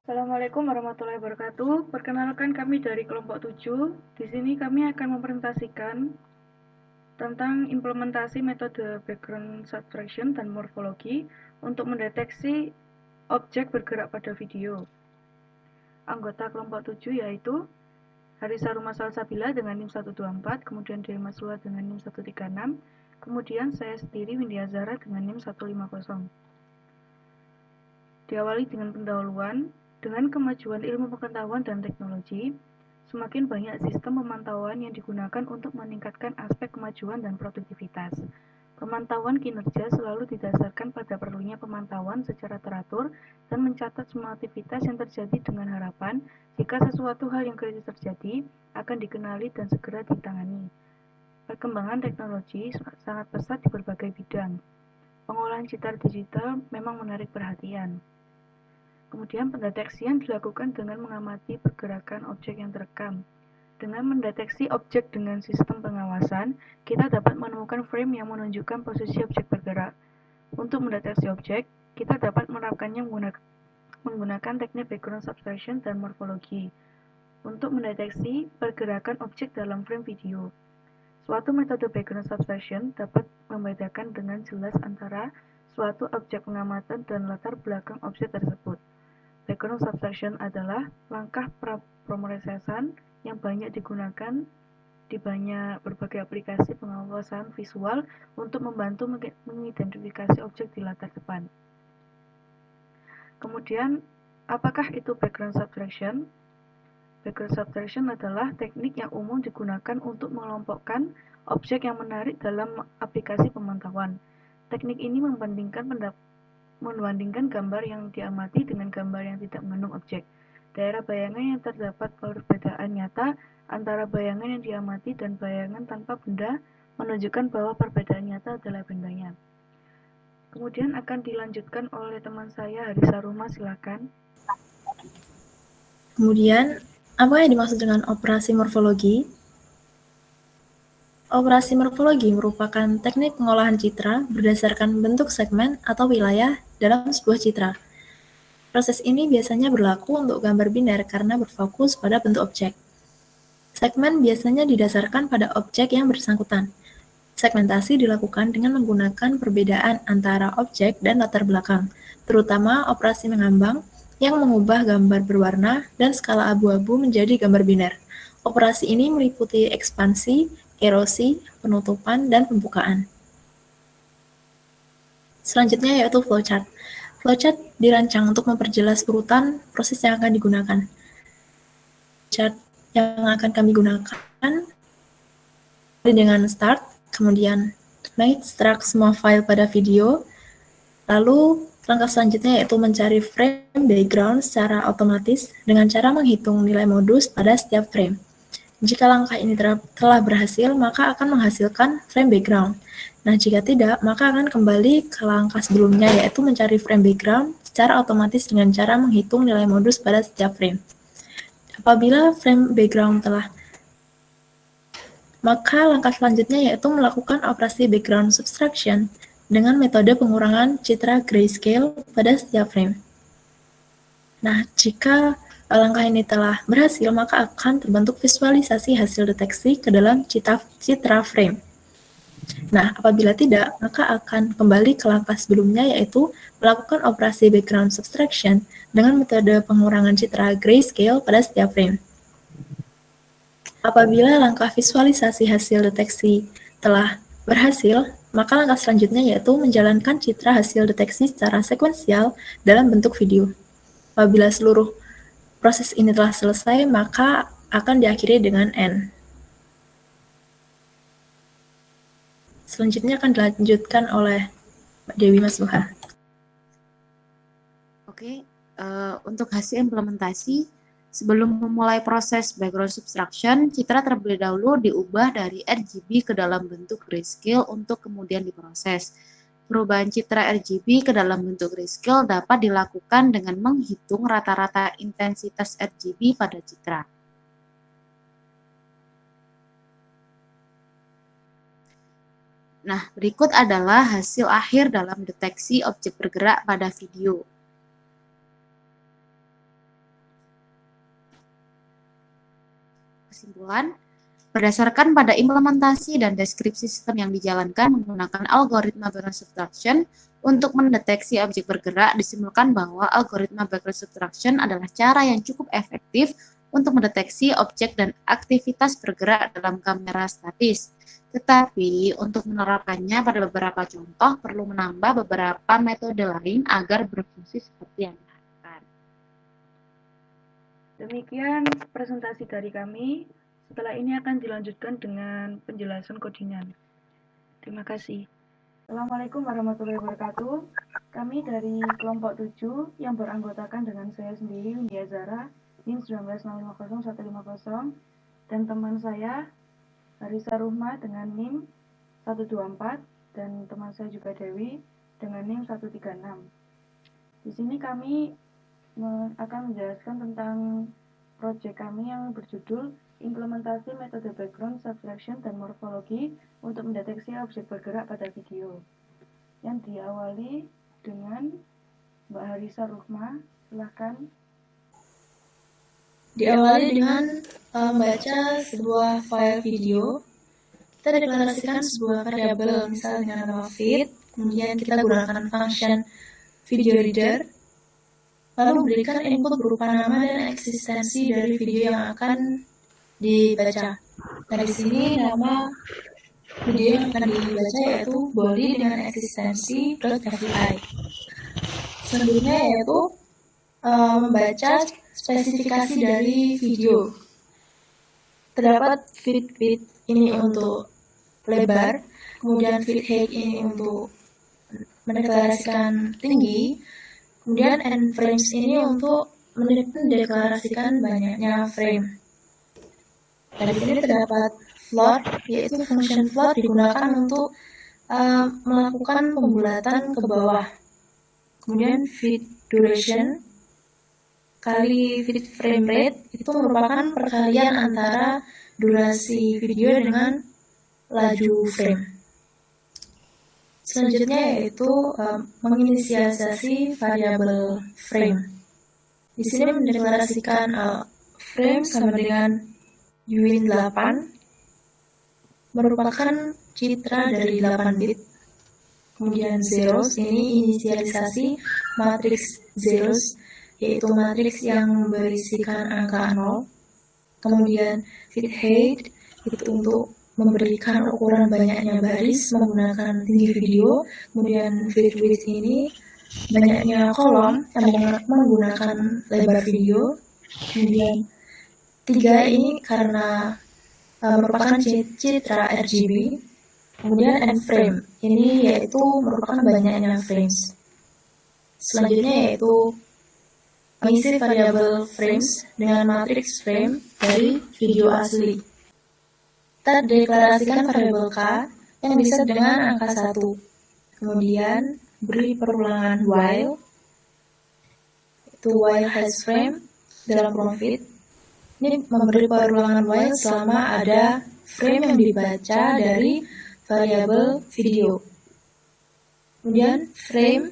Assalamualaikum warahmatullahi wabarakatuh. Perkenalkan kami dari kelompok 7. Di sini kami akan mempresentasikan tentang implementasi metode background subtraction dan morfologi untuk mendeteksi objek bergerak pada video. Anggota kelompok 7 yaitu Harisa Ruma Salsabila dengan NIM 124, kemudian Dewi Masluha dengan NIM 136, kemudian saya sendiri Windia Zahra dengan NIM 150. Diawali dengan pendahuluan. Dengan kemajuan ilmu pengetahuan dan teknologi, semakin banyak sistem pemantauan yang digunakan untuk meningkatkan aspek kemajuan dan produktivitas. Pemantauan kinerja selalu didasarkan pada perlunya pemantauan secara teratur dan mencatat semua aktivitas yang terjadi dengan harapan jika sesuatu hal yang kritis terjadi akan dikenali dan segera ditangani. Perkembangan teknologi sangat pesat di berbagai bidang. Pengolahan citra digital memang menarik perhatian. Kemudian pendeteksian dilakukan dengan mengamati pergerakan objek yang terekam. Dengan mendeteksi objek dengan sistem pengawasan, kita dapat menemukan frame yang menunjukkan posisi objek bergerak. Untuk mendeteksi objek, kita dapat menerapkannya menggunakan teknik background subtraction dan morfologi. Untuk mendeteksi pergerakan objek dalam frame video, suatu metode background subtraction dapat membedakan dengan jelas antara suatu objek pengamatan dan latar belakang objek tersebut. Background subtraction adalah langkah pemrosesan yang banyak digunakan di berbagai aplikasi pengawasan visual untuk membantu mengidentifikasi objek di latar depan. Kemudian, apakah itu background subtraction? Background subtraction adalah teknik yang umum digunakan untuk mengelompokkan objek yang menarik dalam aplikasi pemantauan. Teknik ini membandingkan gambar yang diamati dengan gambar yang tidak mengandung objek. Daerah bayangan yang terdapat perbedaan nyata antara bayangan yang diamati dan bayangan tanpa benda menunjukkan bahwa perbedaan nyata adalah bendanya. Kemudian akan dilanjutkan oleh teman saya, Harisa Ruma, silakan. Kemudian, apa yang dimaksud dengan operasi morfologi? Operasi morfologi merupakan teknik pengolahan citra berdasarkan bentuk segmen atau wilayah dalam sebuah citra. Proses ini biasanya berlaku untuk gambar biner karena berfokus pada bentuk objek. Segmen biasanya didasarkan pada objek yang bersangkutan. Segmentasi dilakukan dengan menggunakan perbedaan antara objek dan latar belakang, terutama operasi mengambang yang mengubah gambar berwarna dan skala abu-abu menjadi gambar biner. Operasi ini meliputi ekspansi, erosi, penutupan, dan pembukaan. Selanjutnya yaitu flowchart. Flowchart dirancang untuk memperjelas urutan proses yang akan digunakan. Chart yang akan kami gunakan dengan start, kemudian mengekstrak semua file pada video, lalu langkah selanjutnya yaitu mencari frame background secara otomatis dengan cara menghitung nilai modus pada setiap frame. Jika langkah ini telah berhasil, maka akan menghasilkan frame background. Nah, jika tidak, maka akan kembali ke langkah sebelumnya, yaitu mencari frame background secara otomatis dengan cara menghitung nilai modus pada setiap frame. Apabila frame background telah, maka langkah selanjutnya yaitu melakukan operasi background subtraction dengan metode pengurangan citra grayscale pada setiap frame. Nah, jika langkah ini telah berhasil, maka akan terbentuk visualisasi hasil deteksi ke dalam citra frame. Nah, apabila tidak, maka akan kembali ke langkah sebelumnya, yaitu melakukan operasi background subtraction dengan metode pengurangan citra grayscale pada setiap frame. Apabila langkah visualisasi hasil deteksi telah berhasil, maka langkah selanjutnya yaitu menjalankan citra hasil deteksi secara sekuensial dalam bentuk video. Apabila seluruh proses ini telah selesai, maka akan diakhiri dengan N. Selanjutnya akan dilanjutkan oleh Mbak Dewi Masluha. Oke, untuk hasil implementasi, sebelum memulai proses background subtraction, citra terlebih dahulu diubah dari RGB ke dalam bentuk grayscale untuk kemudian diproses. Perubahan citra RGB ke dalam bentuk grayscale dapat dilakukan dengan menghitung rata-rata intensitas RGB pada citra. Nah, berikut adalah hasil akhir dalam deteksi objek bergerak pada video. kesimpulan, berdasarkan pada implementasi dan deskripsi sistem yang dijalankan menggunakan algoritma background subtraction untuk mendeteksi objek bergerak, disimpulkan bahwa algoritma background subtraction adalah cara yang cukup efektif untuk mendeteksi objek dan aktivitas bergerak dalam kamera statis. Tetapi untuk menerapkannya pada beberapa contoh perlu menambah beberapa metode lain agar berfungsi seperti yang diharapkan. Demikian presentasi dari kami. Setelah ini akan dilanjutkan dengan penjelasan codingan. Terima kasih. Assalamualaikum warahmatullahi wabarakatuh. Kami dari kelompok 7 yang beranggotakan dengan saya sendiri, Windia Zara, NIM 19050 dan teman saya Harisa Ruhma dengan NIM 124 dan teman saya juga Dewi dengan NIM 136. Di sini kami akan menjelaskan tentang proyek kami yang berjudul Implementasi Metode Background Subtraction dan Morfologi untuk mendeteksi objek bergerak pada video, yang diawali dengan Mbak Harisa Ruhma. Silahkan. Diawali dengan membaca sebuah file video. Kita deklarasikan sebuah variabel, misalnya dengan nama feed, kemudian kita gunakan function video reader, lalu berikan input berupa nama dan eksistensi dari video yang akan dibaca. Nah, di sini nama video yang akan dibaca yaitu body dengan eksistensi .fyi. Selanjutnya yaitu membaca spesifikasi dari video. Terdapat feed width ini untuk lebar, kemudian feed height ini untuk mendeklarasikan tinggi, kemudian end frames ini untuk mendeklarasikan banyaknya frame. Dan di sini terdapat float, yaitu function float digunakan untuk melakukan pembulatan ke bawah. Kemudian feed duration kali feed frame rate itu merupakan perkalian antara durasi video dengan laju frame. Selanjutnya yaitu menginisialisasi variabel frame. Di sini mendeklarasikan frame sama dengan Uin 8 merupakan citra dari 8 bit. Kemudian zeros ini inisialisasi matriks zeros, yaitu matriks yang berisikan angka 0. Kemudian feed height itu untuk memberikan ukuran banyaknya baris menggunakan tinggi video. Kemudian feed width ini banyaknya kolom yang menggunakan lebar video. Kemudian 3 ini karena merupakan citra RGB. Kemudian end frame ini yaitu merupakan banyaknya frames. Selanjutnya yaitu mengisi variabel frames dengan matriks frame dari video asli. Kita deklarasikan variabel K yang bisa dengan angka 1. Kemudian beri perulangan while, itu while has frame dalam profit. Ini memberi perulangan while selama ada frame yang dibaca dari variabel video. Kemudian frames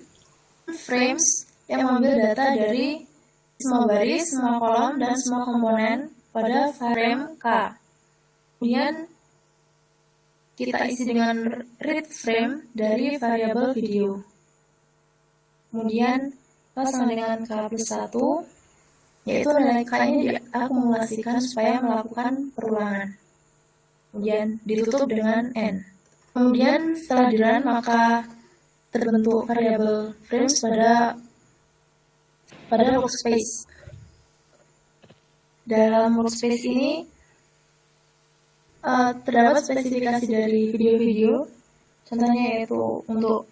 yang mengambil data dari semua baris, semua kolom, dan semua komponen pada frame K. Kemudian kita isi dengan read frame dari variabel video. Kemudian kita sama dengan K plus 1, yaitu nilai K ini diakumulasikan supaya melakukan perulangan. Kemudian ditutup dengan N. Kemudian setelah dirun maka terbentuk variabel frames pada workspace. Dalam workspace ini terdapat spesifikasi dari video-video. Contohnya yaitu untuk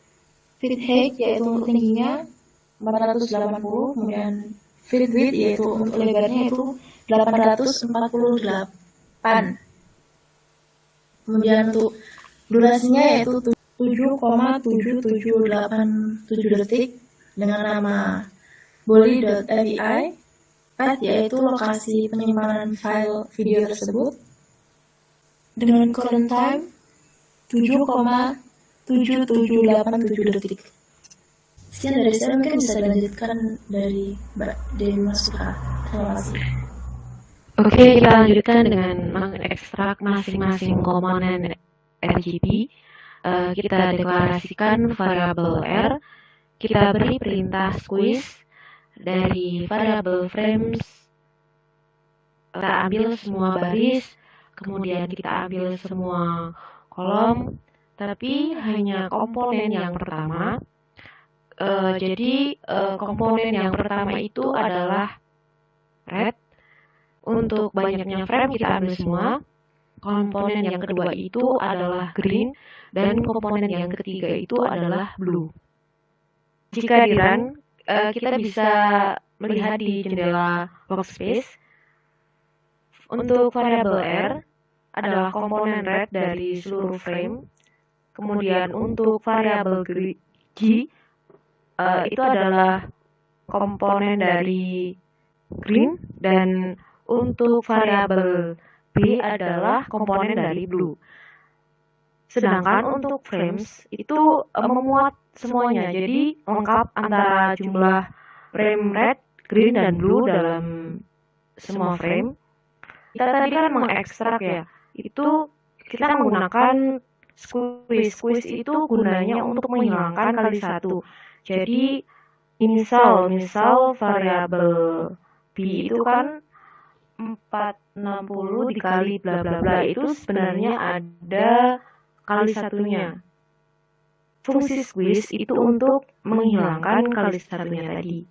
feed height yaitu untuk tingginya 480, kemudian feed width yaitu untuk lebarnya itu 848. Kemudian untuk durasinya yaitu 7,7787 detik dengan nama body.fyi, path yaitu lokasi penyimpanan file video tersebut, dengan current time 7,7787 detik. Sekian dari saya, mungkin bisa dilanjutkan dari Mbak Dewi Masuka. Terima kasih. Oke, kita lanjutkan dengan mengekstrak masing-masing komponen RGB. Kita deklarasikan variabel R, kita beri perintah squeeze dari variabel frames, kita ambil semua baris, kemudian kita ambil semua kolom, tapi hanya komponen yang pertama. Jadi komponen yang pertama itu adalah red. Untuk banyaknya frame kita ambil semua. Komponen yang kedua itu adalah green, dan komponen yang ketiga itu adalah blue. Jika di run, kita bisa melihat di jendela workspace. Untuk variabel R adalah komponen red dari seluruh frame. Kemudian untuk variabel G itu adalah komponen dari green, dan untuk variabel B adalah komponen dari blue. Sedangkan untuk frames itu memuat semuanya, jadi lengkap antara jumlah frame red, green, dan blue dalam semua frame. Kita tadi kan mengekstrak ya, itu kita menggunakan squeeze. Squeeze itu gunanya untuk menghilangkan kali satu. Jadi misal variabel B itu kan 460 dikali bla bla bla, itu sebenarnya ada kali satunya. Fungsi squeeze itu untuk menghilangkan kali satunya tadi.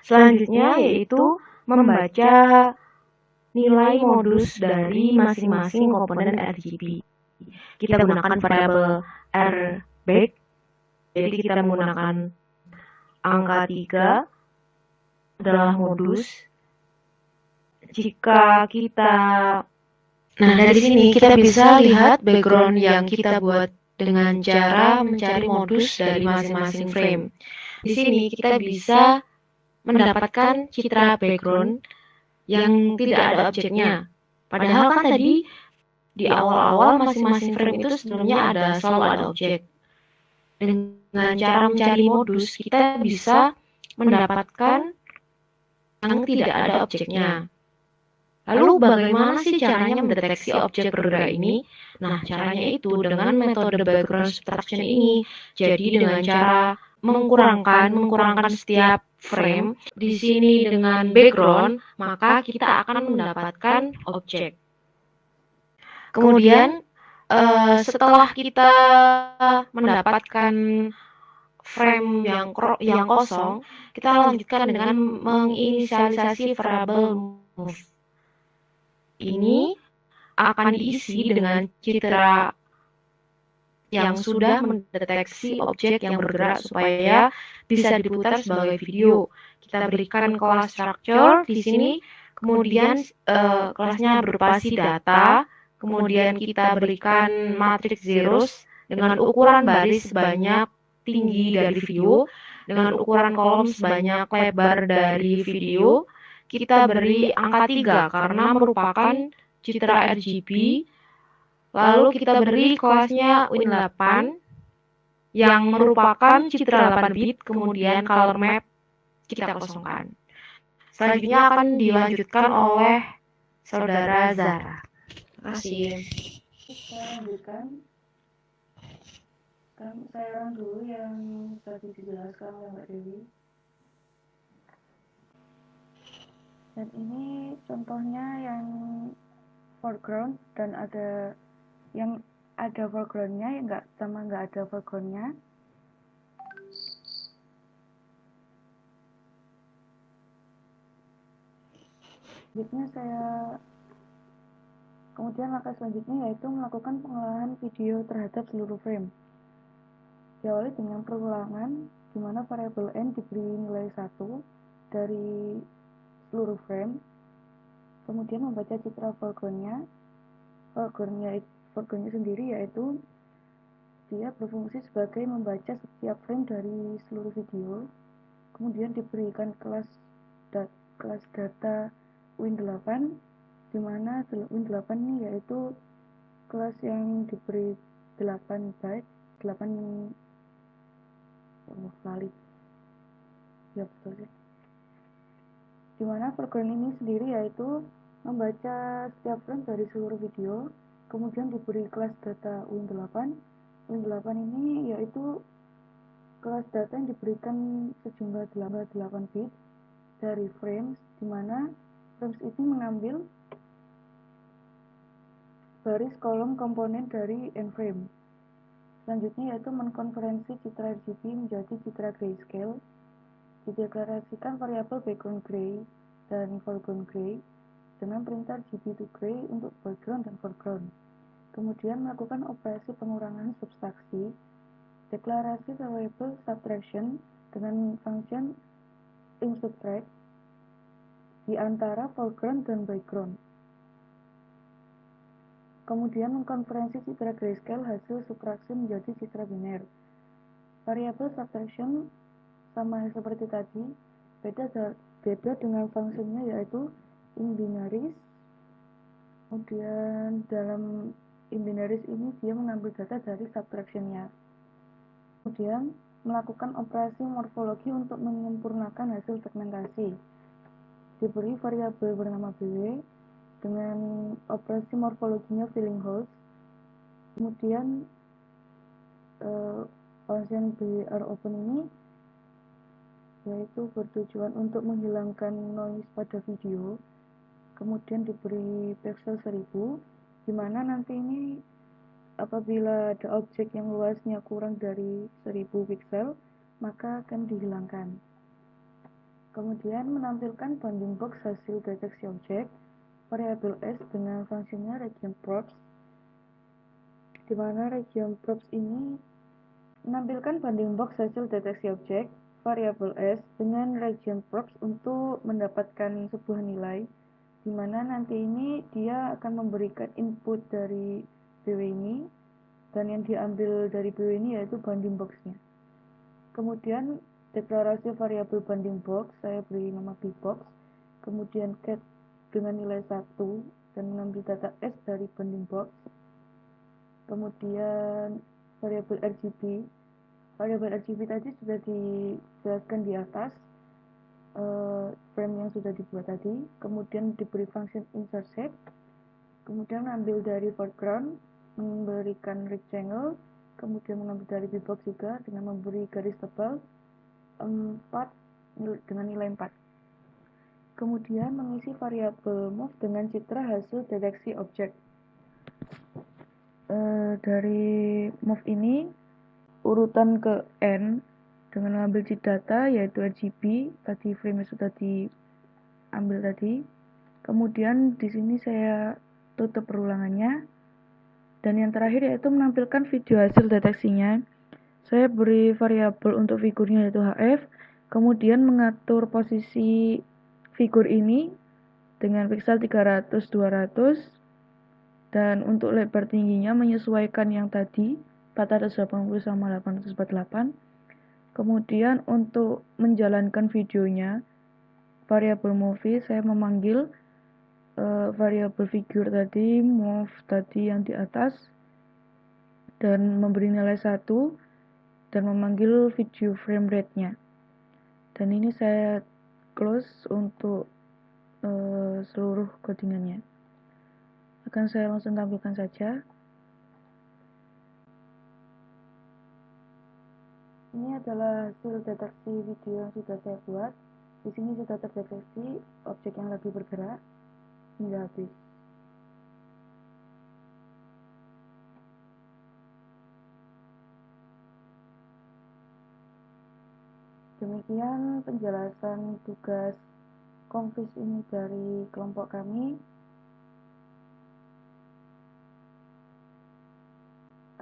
Selanjutnya yaitu membaca nilai modus dari masing-masing komponen RGB. Kita gunakan variabel R back, jadi kita menggunakan angka 3 adalah modus. Jika kita dari sini kita bisa lihat background yang kita buat dengan cara mencari modus dari masing-masing frame. Di sini kita bisa mendapatkan citra background yang tidak ada objeknya. Padahal kan tadi di awal-awal masing-masing frame itu sebelumnya selalu ada objek. Dengan cara mencari modus, kita bisa mendapatkan yang tidak ada objeknya. Lalu bagaimana sih caranya mendeteksi objek bergerak ini? Nah, caranya itu dengan metode background subtraction ini. Jadi dengan cara mengkurangkan setiap frame di sini dengan background, maka kita akan mendapatkan objek. Kemudian setelah kita mendapatkan frame yang kosong, kita lanjutkan dengan menginisialisasi variabel move. Ini akan diisi dengan citra yang sudah mendeteksi objek yang bergerak supaya bisa diputar sebagai video. Kita berikan kelas structure di sini, kemudian kelasnya berupa data, kemudian kita berikan matrix zeros dengan ukuran baris sebanyak tinggi dari video, dengan ukuran kolom sebanyak lebar dari video. Kita beri angka 3 karena merupakan citra RGB. Lalu kita beri kelasnya Win8 yang merupakan citra 8 bit, kemudian color map kita kosongkan. Selanjutnya akan dilanjutkan oleh saudara Zara. Terima kasih. Saya lanjutkan. Saya ulang dulu yang tadi dijelaskan oleh Mbak Dewi. Dan ini contohnya yang foreground dan ada yang ada foregroundnya, nggak ada foregroundnya. Kemudian langkah selanjutnya yaitu melakukan pengolahan video terhadap seluruh frame. Diawali dengan perulangan di mana variabel n diberi nilai 1 dari seluruh frame, kemudian membaca citra foregroundnya sendiri, yaitu dia berfungsi sebagai membaca setiap frame dari seluruh video, kemudian diberikan kelas data Win8, di mana Win8 ini yaitu kelas yang diberi 8 byte, 8 kali. Ya betul sih. di mana foreground ini sendiri yaitu membaca setiap frame dari seluruh video, kemudian diberi kelas data Win8. Win8 ini yaitu kelas data yang diberikan sejumlah 8 bit dari frames, di mana frames ini mengambil baris kolom komponen dari n-frame. Selanjutnya yaitu mengkonversi citra RGB menjadi citra grayscale. Dideklarasikan variabel background gray dan foreground gray dengan perintah RGB to gray untuk background dan foreground. Kemudian melakukan operasi pengurangan subtraksi, deklarasi variabel subtraction dengan function insubtract di antara foreground dan background. Kemudian mengkonversi citra grayscale hasil subtraksi menjadi citra biner. Variabel subtraction sama seperti tadi, beda dengan fungsinya yaitu inbinaries. Kemudian dalam inbinaries ini dia mengambil data dari subtraction-nya. Kemudian melakukan operasi morfologi untuk menyempurnakan hasil segmentasi. Diberi variabel bernama bw dengan operasi morfologinya filling holes. Kemudian function bropen ini yaitu bertujuan untuk menghilangkan noise pada video. Kemudian diberi pixel 1000, di mana nanti ini apabila ada objek yang luasnya kurang dari 1000 pixel maka akan dihilangkan. Kemudian menampilkan bounding box hasil deteksi objek, variabel S dengan fungsinya region props, di mana region props ini menampilkan bounding box hasil deteksi objek, variabel S dengan region props untuk mendapatkan sebuah nilai, di mana nanti ini dia akan memberikan input dari BW ini, dan yang diambil dari BW ini yaitu bounding box-nya. Kemudian deklarasi variabel bounding box saya beri nama bbox, kemudian get dengan nilai 1 dan mengambil data S dari bounding box. Kemudian variabel RGB tadi sudah dijelaskan di atas, frame yang sudah dibuat tadi. Kemudian diberi function insert shape, kemudian mengambil dari foreground, memberikan rectangle, kemudian mengambil dari bbox juga dengan memberi garis tebal 4 dengan nilai 4. Kemudian mengisi variabel move dengan citra hasil deteksi objek. Dari move ini urutan ke n dengan mengambil cheat data yaitu RGB, tadi frame sudah diambil tadi. Kemudian di sini saya tutup perulangannya. Dan yang terakhir yaitu menampilkan video hasil deteksinya. Saya beri variabel untuk figurnya yaitu HF, kemudian mengatur posisi figur ini dengan pixel 300 200, dan untuk lebar tingginya menyesuaikan yang tadi 480 sama 848. Kemudian untuk menjalankan videonya, variabel movie saya memanggil variabel figure tadi, move tadi yang di atas, dan memberi nilai 1 dan memanggil video frame rate-nya. Dan ini saya close untuk seluruh codingannya. Akan saya langsung tampilkan saja. Ini adalah hasil deteksi video yang sudah saya buat. Di sini sudah terdeteksi objek yang lagi bergerak hingga habis. Demikian penjelasan tugas konfis ini dari kelompok kami.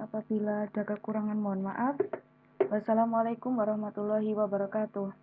Apabila ada kekurangan mohon maaf. Wassalamualaikum warahmatullahi wabarakatuh.